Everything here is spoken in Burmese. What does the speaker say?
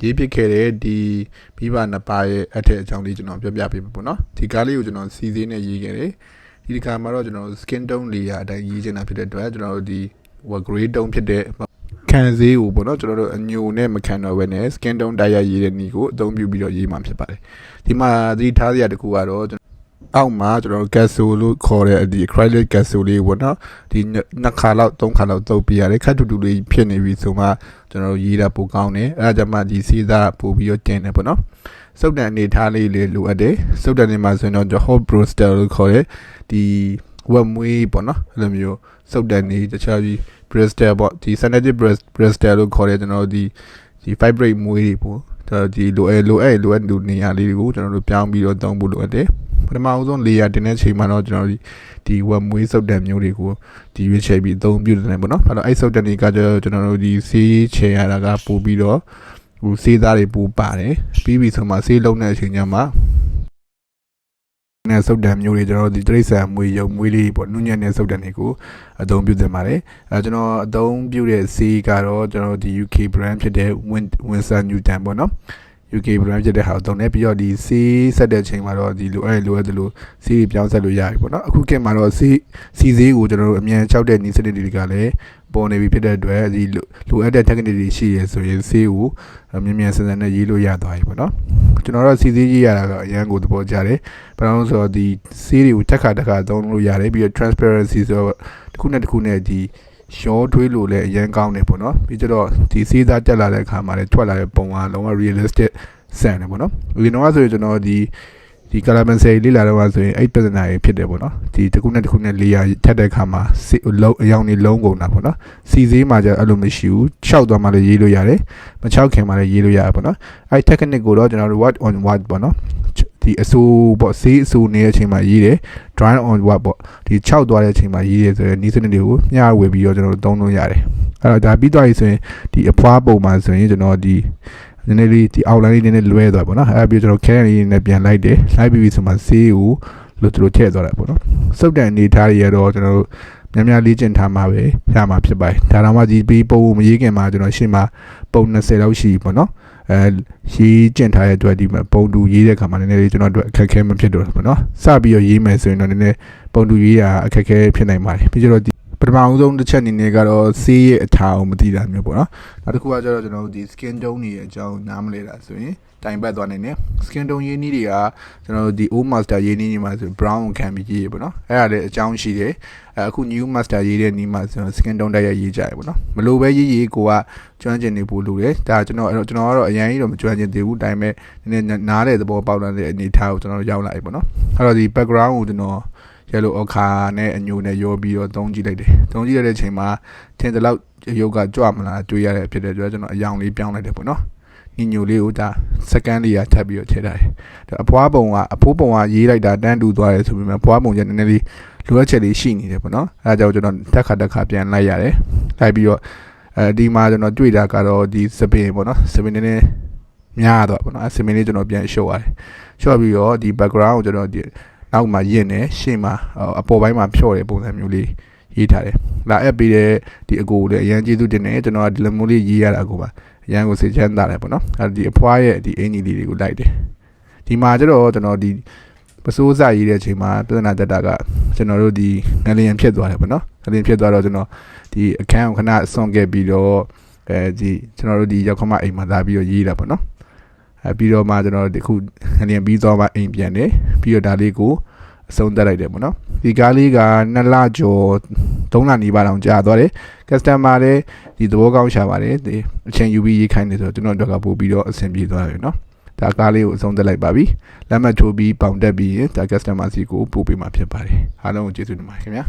ရေးပစ်ခဲ့တဲ့ဒီမိဘနှစ်ပါးရဲ့အထက်အကြောင်းလေးကျွန်တော်ပြောပြပေးမှာပေါ့နော်ဒီကားလေးကိုကျွန်တော်စီစဉ်နဲ့ရေးခဲ့တယ်ဒီတစ်ခါမှာတော့ကျွန်တော် skin tone layer အတိုင်းရေးချင်တာဖြစ်တဲ့အတွက်ကျွန်တော်တို့ဒီ grey tone ဖြစ်တဲ့ခံစည်းကိုပေါ့နော်ကျွန်တော်တို့အညိုနဲ့မခံတော့ဘဲနဲ့ skin tone တရားရေးတဲ့နည်းကိုအသုံးပြုပြီးတော့ရေးမှာဖြစ်ပါတယ်ဒီမှာသတိထားစရာတစ်ခုကတော့အောက်မှာကျွန်တော်တို့ gesso လို့ခေါ်တဲ့ဒီ acrylic gesso လေးပေါ့နော်ဒီနှစ်ခါလောက်သုံးခါလောက်တုပ်ပြရတယ်ခက်တူတူလေးဖြစ်နေပြီဆိုမှကျွန်တော်တို့ရေးတာပိုကောင်းတယ်အဲဒါကြောင့်မှဒီစီးသားပို့ပြီးတော့တင်တယ်ပေါ့နော်စုပ်တန်အနေထားလေးလိုအပ်တယ်စုပ်တန်နေမှာဆိုရင်တော့ hot broster လို့ခေါ်တဲ့ဒီဝက်မွေးပေါ့နော်အဲ့လိုမျိုးစုပ်တန်နေတခြားဒီ broster ပေါ့ဒီ synthetic broster လို့ခေါ်တဲ့ကျွန်တော်တို့ဒီ vibrate မွေးတွေပေါ့ဒီလိုအပ်လူနေရာလေးတွေကိုကျွန်တော်တို့ပြောင်းပြီးတော့သုံးဖို့လိုအပ်တယ်ပထမအဆုံး layer တင်တဲ့ချိန်မှာတော့ကျွန်တော်ဒီဝက်မွေးစုပ်တန်မျိုးတွေကိုဒီရွေးချယ်ပြီးအသုံးပြုတယ်ပေါ့နော်အဲ့တော့အဲ့စုပ်တန်တွေကကျွန်တော်တို့ဒီဆေးချယ်ရတာကပို့ပြီးတော့ဟိုဆေးသားတွေပို့ပါတယ်ပြီးပြီဆိုမှဆေးလုံးတဲ့အချိန်ကျမှနဲ့စုပ်တန်မျိုးတွေကျွန်တော်ဒီတိရစ္ဆာန်မွေးရုံမွေးလေးပေါ့နုညံ့တဲ့စုပ်တန်တွေကိုအသုံးပြုသင့်ပါတယ်ကျွန်တော်အသုံးပြုတဲ့ဆေးကတော့ကျွန်တော်ဒီ UK brand ဖြစ်တဲ့ Winsor Newton ပေါ့နော်UK brand ဖြစ်တဲ့ဟာကိုသုံးတယ်ပြီးတော့ဒီဆေးဆက်တဲ့ချိန်မှာတော့ဒီလိုအပ်တယ်လို့ဆေးပြောင်းဆက်လို့ရပြီပေါ့နော်အခုခေတ်မှာတော့စီဆေးကိုကျွန်တော်တို့အမြန်ချောက်တဲ့နီးစနစ်တွေကလည်းပေါ်နေပြီဖြစ်တဲ့အတွက်ဒီလိုအပ်တဲ့ technique တွေရှိရဆိုရင်ဆေးကိုမြန်ဆန်ဆန်နဲ့ရေးလို့ရသွားပြီပေါ့နော်ကျွန်တော်တို့စီဆေးရေးရတာကအရန်ကိုသဘောကျတယ်ဘာလို့ဆိုတော့ဒီဆေးတွေကိုတက်ခါသုံးလို့ရတယ်ပြီးတော့ transparency ဆိုတော့တစ်ခုနဲ့ဒီရောထွေးလို့လည်းအရန်ကောင်းတယ်ပေါ့နော်ပြီးတော့ဒီစေးသားတက်လာတဲ့အခါမှာလည်းထွက်လာတဲ့ပုံကလုံးဝ realistic ဆန်တယ်ပေါ့နော်ဒီတော့ဆိုရင်ကျွန်တော်ဒီ color pencil လေးလာတော့ဆိုရင်အဲ့ပြဿနာကြီးဖြစ်တယ်ပေါ့နော်ဒီတစ်ခုနဲ့ layer ထပ်တဲ့အခါမှာလုံးအယောင်နေလုံးကုန်တာပေါ့နော်စီစေးမှာကျအဲ့လိုမရှိဘူးခြောက်သွားမှလည်းရေးလို့ရတယ်မခြောက်ခင်မှလည်းရေးလို့ရတယ်ပေါ့နော်အဲ့ technique ကိုတော့ကျွန်တော်တို့ what on what ပေါ့နော်ဒီအဆိုးပေါ့ဆေးအဆိုးနေတဲ့အချိန်မှာရေးတယ် dry on what ပေါ့ဒီ6သွားတဲ့အချိန်မှာရေးတယ်ဆိုရင်နီးစနစ်တွေကိုမျှဝေပြီးတော့ကျွန်တော်တို့သုံးလို့ရတယ်အဲ့တော့ဒါပြီးသွားပြီဆိုရင်ဒီအဖွားပုံမှာဆိုရင်ကျွန်တော်ဒီနည်းနည်းလေးဒီ outline လေးနည်းနည်းလွဲသွားပေါ့နော်အဲ့ပြီးကျွန်တော် carry လေးနဲ့ပြန်လိုက်တယ်လိုက်ပြီးဆိုမှဆေးကိုလို့တို့ထည့်သွားတာပေါ့နော်စုပ်တန်အနေထားတွေရတော့ကျွန်တော်တို့များလေ့ကျင့်ထားမှာပဲရမှာဖြစ်ပါတယ်ဒါတော့မှဒီပြီးပုံမရေးခင်မှာကျွန်တော်ရှင်းမှာပုံ20လောက်ရှိပေါ့နော်ရေးကျင့်ထားတဲ့အတွက်ဒီပုံတူရေးတဲ့ခါမှာနည်းနည်းလေးကျွန်တော်တို့အခက်အခဲမဖြစ်တော့ဘူးပေါ့နော်စပြီးတော့ရေးမယ်ဆိုရင်တော့နည်းနည်းပုံတူရေးတာအခက်အခဲဖြစ်နိုင်ပါတယ်ပြီးတော့ဒီပထမအဆုံးတစ်ချက်အနေနဲ့ကတော့ဆေးရဲ့အထာကိုမသိတာမျိုးပေါ့နော်နောက်တစ်ခုကကျတော့ကျွန်တော်တို့ဒီ skin tone တွေရဲ့အကြောင်းနားမလဲတာဆိုရင်တိုင်ပတ်သွားနိုင်တယ် skin tone ရေးနည်းတွေကကျွန်တော်တို့ဒီ old master ရေးနည်းမှာဆို brown ခံပြီးရေးရပေါ့နော်အဲ့ဒါလည်းအကြောင်းရှိတယ်အခု new master ရေးတဲ့နည်းမှာဆို skin tone တိုက်ရရေးကြရပေါ့နော်မလိုပဲရေးကိုကကျွမ်းကျင်နေဖို့လိုတယ်ဒါကျွန်တော်ကတော့အရင်ကြီးတော့မကျွမ်းကျင်သေးဘူးဒါပေမဲ့နည်းနည်းနားတဲ့သဘောပေါက်တဲ့အနေထားကိုကျွန်တော်ရောက်လာပြီပေါ့နော်အဲ့တော့ဒီ background ကိုကျွန်တော်yellow အခါနဲ့အညိုနဲ့ရောပြီးတော့သုံးကြည့်လိုက်တယ်သုံးကြည့်ရတဲ့အချိန်မှာထင်တယ်လို့ရုပ်ကကြွမလားတွေးရတဲ့ဖြစ်တဲ့အတွက်ကျွန်တော်အယောင်လေးပြောင်းလိုက်တယ်ပေါ့နော်ညညိုလေးကိုဒါစက္ကန့်လေးရထပ်ပြီးတော့ထည့်ထားတယ်အဖွားပုံကအဖိုးပုံကရေးလိုက်တာတန်းတူသွားတယ်ဆိုပေမဲ့ဖွားပုံကျနည်းနည်းလေးလိုအပ်ချက်လေးရှိနေတယ်ပေါ့နော်အဲဒါကြောင့်ကျွန်တော်တက်ခါပြန်လိုက်ရတယ်လိုက်ပြီးတော့ဒီမှာကျွန်တော်တွေ့တာကတော့ဒီစပင်ပေါ့နော်စပင်နည်းနည်းများတော့ပေါ့နော်စပင်လေးကျွန်တော်ပြန်ရှုပ်ရတယ်ရှုပ်ပြီးတော့ဒီ background ကိုကျွန်တော်ဒီနောက်မှာရင့်နေရှေ့မှာအပေါ်ပိုင်းမှာဖြော့တဲ့ပုံစံမျိုးလေးရေးထားတယ်လာအပ်ပြီးတဲ့ဒီအကိုလည်းအရန်ကျေးဇူးတင်တယ်ကျွန်တော်ကဒီလိုမျိုးလေးရေးရတာအကိုပါအရန်ကိုစိတ်ချမ်းသာတယ်ပေါ့နော်အဲဒီအဖွားရဲ့ဒီအင်ဂျီလေးတွေကိုလိုက်တယ်ဒီမှာကျတော့ကျွန်တော်ဒီပစိုးစရေးတဲ့အချိန်မှာပြဿနာတက်တာကကျွန်တော်တို့ဒီငလျင်ဖြစ်သွားတယ်ပေါ့နော်ငလျင်ဖြစ်သွားတော့ကျွန်တော်ဒီအခန်းကိုခဏဆွန့်ခဲ့ပြီးတော့ဒီကျွန်တော်တို့ဒီရောက်ခမအိမ်မှာလာပြီးတော့ရေးတာပေါ့နော်ပြီးတော့မှကျွန်တော်ဒီခုငလျင်ပြီးသွားမှအိမ်ပြန်တယ်ပြီးတော့ဒါလေးကိုအဆုံးသတ်လိုက်တယ်ပေါ့နော်ဒီကားလေးက2လကျော်3လနီးပါးတောင်ကြာသွားတယ် customer လည်းဒီသဘောကောင်းရှာပါတယ်ဒီအချိန်ယူပြီးရေးခိုင်းနေဆိုတော့ကျွန်တော်တို့ကပို့ပြီးတော့အဆင်ပြေသွားတယ်နော်ဒါကားလေးကိုအဆုံးသတ်လိုက်ပါပြီလက်မှတ်ထိုးပြီးပေါင်တက်ပြီးရင်ဒါ customer စီကိုပို့ပေးမှာဖြစ်ပါတယ်အားလုံးကိုကျေးဇူးတင်ပါတယ်ခင်ဗျာ